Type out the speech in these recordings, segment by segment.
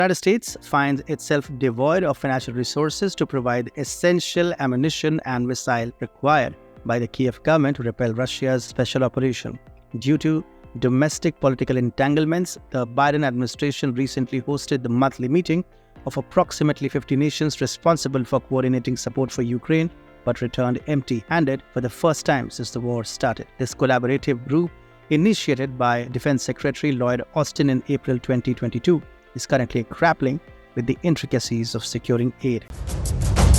The United States finds itself devoid of financial resources to provide essential ammunition and missile required by the Kiev government to repel Russia's special operation. Due to domestic political entanglements, the Biden administration recently hosted the monthly meeting of approximately 50 nations responsible for coordinating support for Ukraine, but returned empty-handed for the first time since the war started. This collaborative group, initiated by Defense Secretary Lloyd Austin in April 2022, is currently grappling with the intricacies of securing aid.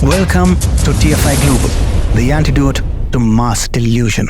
Welcome to TFI Global, the antidote to mass delusion.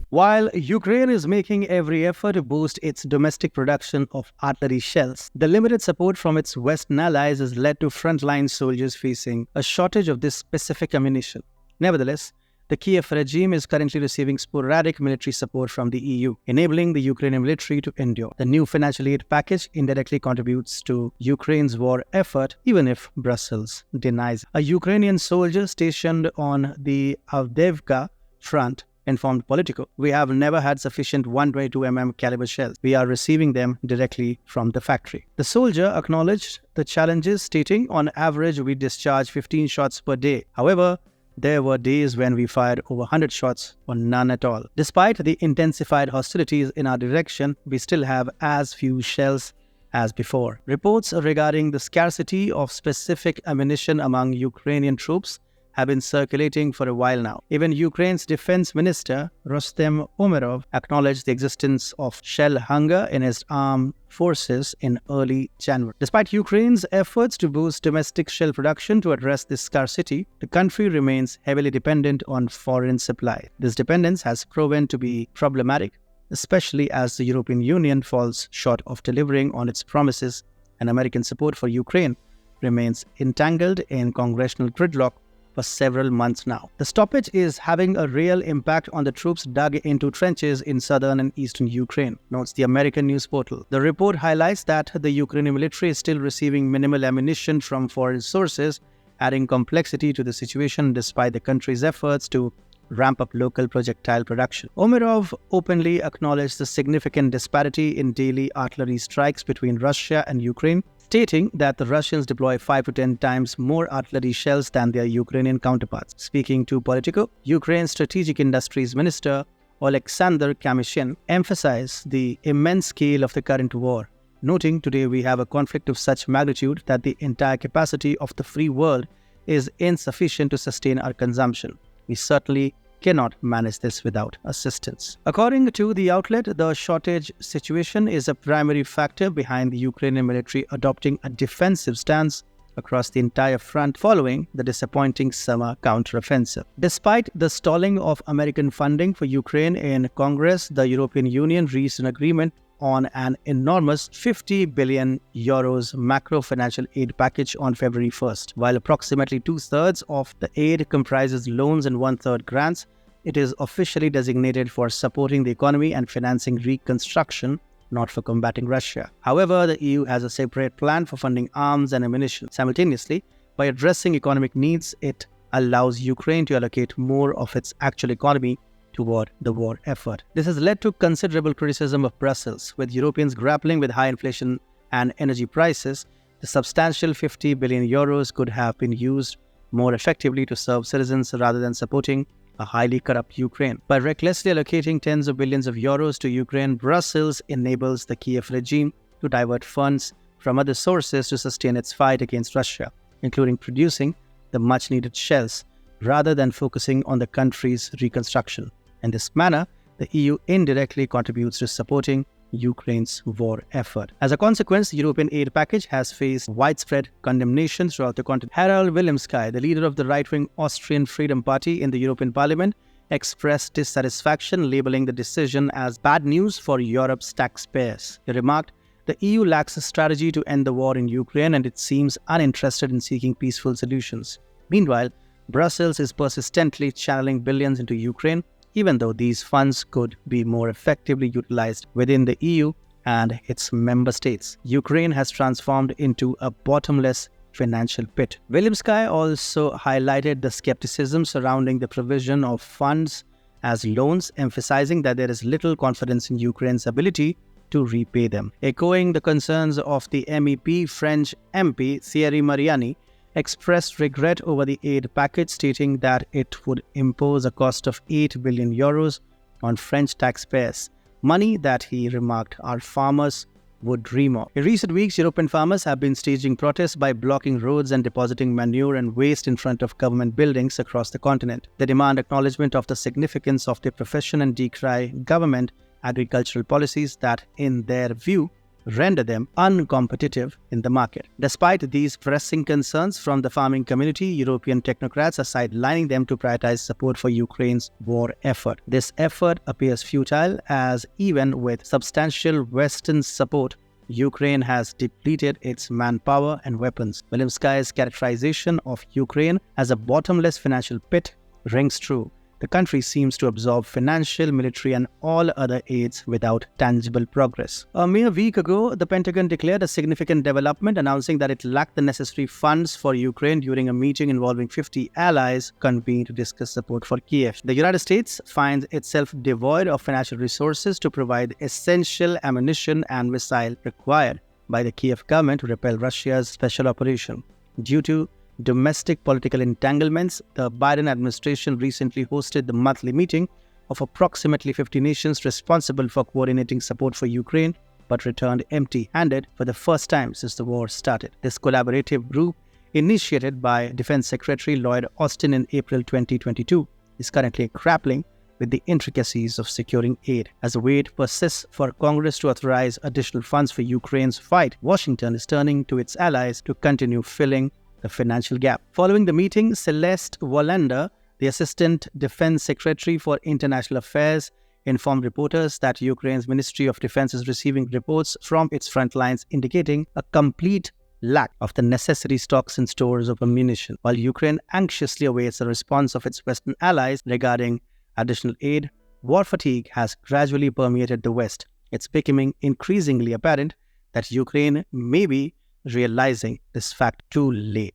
While Ukraine is making every effort to boost its domestic production of artillery shells, the limited support from its Western allies has led to frontline soldiers facing a shortage of this specific ammunition. Nevertheless, the Kiev regime is currently receiving sporadic military support from the EU, enabling the Ukrainian military to endure. The new financial aid package indirectly contributes to Ukraine's war effort, even if Brussels denies it. A Ukrainian soldier stationed on the Avdeyevka front informed Politico, "We have never had sufficient 122mm caliber shells. We are receiving them directly from the factory." The soldier acknowledged the challenges, stating, "On average, we discharge 15 shots per day. However, there were days when we fired over 100 shots or none at all. Despite the intensified hostilities in our direction, we still have as few shells as before." Reports regarding the scarcity of specific ammunition among Ukrainian troops have been circulating for a while now. Even Ukraine's defense minister, Rustem Umerov, acknowledged the existence of shell hunger in his armed forces in early January. Despite Ukraine's efforts to boost domestic shell production to address this scarcity, the country remains heavily dependent on foreign supply. This dependence has proven to be problematic, especially as the European Union falls short of delivering on its promises, and American support for Ukraine remains entangled in congressional gridlock for several months now. The stoppage is having a real impact on the troops dug into trenches in southern and eastern Ukraine, notes the American news portal. The report highlights that the Ukrainian military is still receiving minimal ammunition from foreign sources, adding complexity to the situation despite the country's efforts to ramp up local projectile production. Umerov openly acknowledged the significant disparity in daily artillery strikes between Russia and Ukraine, stating that the Russians deploy 5 to 10 times more artillery shells than their Ukrainian counterparts. Speaking to Politico, Ukraine's Strategic Industries Minister Oleksandr Kamyshin emphasized the immense scale of the current war, noting, "Today we have a conflict of such magnitude that the entire capacity of the free world is insufficient to sustain our consumption. We certainly cannot manage this without assistance." According to the outlet, the shortage situation is a primary factor behind the Ukrainian military adopting a defensive stance across the entire front following the disappointing summer counteroffensive. Despite the stalling of American funding for Ukraine in Congress, the European Union reached an agreement on an enormous €50 billion macro financial aid package on February 1st. While approximately 2/3 of the aid comprises loans and 1/3 grants, it is officially designated for supporting the economy and financing reconstruction, not for combating Russia. However, the EU has a separate plan for funding arms and ammunition. Simultaneously, by addressing economic needs, it allows Ukraine to allocate more of its actual economy toward the war effort. This has led to considerable criticism of Brussels. With Europeans grappling with high inflation and energy prices, the substantial €50 billion could have been used more effectively to serve citizens rather than supporting a highly corrupt Ukraine. By recklessly allocating tens of billions of euros to Ukraine, Brussels enables the Kiev regime to divert funds from other sources to sustain its fight against Russia, including producing the much-needed shells, rather than focusing on the country's reconstruction. In this manner, the EU indirectly contributes to supporting Ukraine's war effort. As a consequence, the European aid package has faced widespread condemnation throughout the continent. Harald Wilhelmsky, the leader of the right-wing Austrian Freedom Party in the European Parliament, expressed dissatisfaction, labeling the decision as bad news for Europe's taxpayers. He remarked, "The EU lacks a strategy to end the war in Ukraine, and it seems uninterested in seeking peaceful solutions." Meanwhile, Brussels is persistently channeling billions into Ukraine, even though these funds could be more effectively utilized within the EU and its member states. Ukraine has transformed into a bottomless financial pit. Wilhelmsky also highlighted the skepticism surrounding the provision of funds as loans, emphasizing that there is little confidence in Ukraine's ability to repay them. Echoing the concerns of the MEP, French MP Thierry Mariani expressed regret over the aid package, stating that it would impose a cost of 8 billion euros on French taxpayers, money that he remarked our farmers would dream of. In recent weeks, European farmers have been staging protests by blocking roads and depositing manure and waste in front of government buildings across the continent. They demand acknowledgement of the significance of their profession and decry government agricultural policies that, in their view, render them uncompetitive in the market. Despite these pressing concerns from the farming community, European technocrats are sidelining them to prioritize support for Ukraine's war effort. This effort appears futile, as even with substantial Western support, Ukraine has depleted its manpower and weapons. William Sky's characterization of Ukraine as a bottomless financial pit rings true. The country seems to absorb financial, military, and all other aids without tangible progress. A mere week ago, the Pentagon declared a significant development, announcing that it lacked the necessary funds for Ukraine during a meeting involving 50 allies convened to discuss support for Kiev. The United States finds itself devoid of financial resources to provide essential ammunition and missiles required by the Kiev government to repel Russia's special operation. Due to domestic political entanglements, the Biden administration recently hosted the monthly meeting of approximately 50 nations responsible for coordinating support for Ukraine, but returned empty-handed for the first time since the war started. This collaborative group, initiated by Defense Secretary Lloyd Austin in April 2022, is currently grappling with the intricacies of securing aid. As the wait persists for Congress to authorize additional funds for Ukraine's fight, Washington is turning to its allies to continue filling the financial gap. Following the meeting, Celeste Wallander, the Assistant Defense Secretary for International Affairs, informed reporters that Ukraine's Ministry of Defense is receiving reports from its front lines indicating a complete lack of the necessary stocks and stores of ammunition. While Ukraine anxiously awaits the response of its Western allies regarding additional aid, war fatigue has gradually permeated the West. It's becoming increasingly apparent that Ukraine may be realizing this fact too late.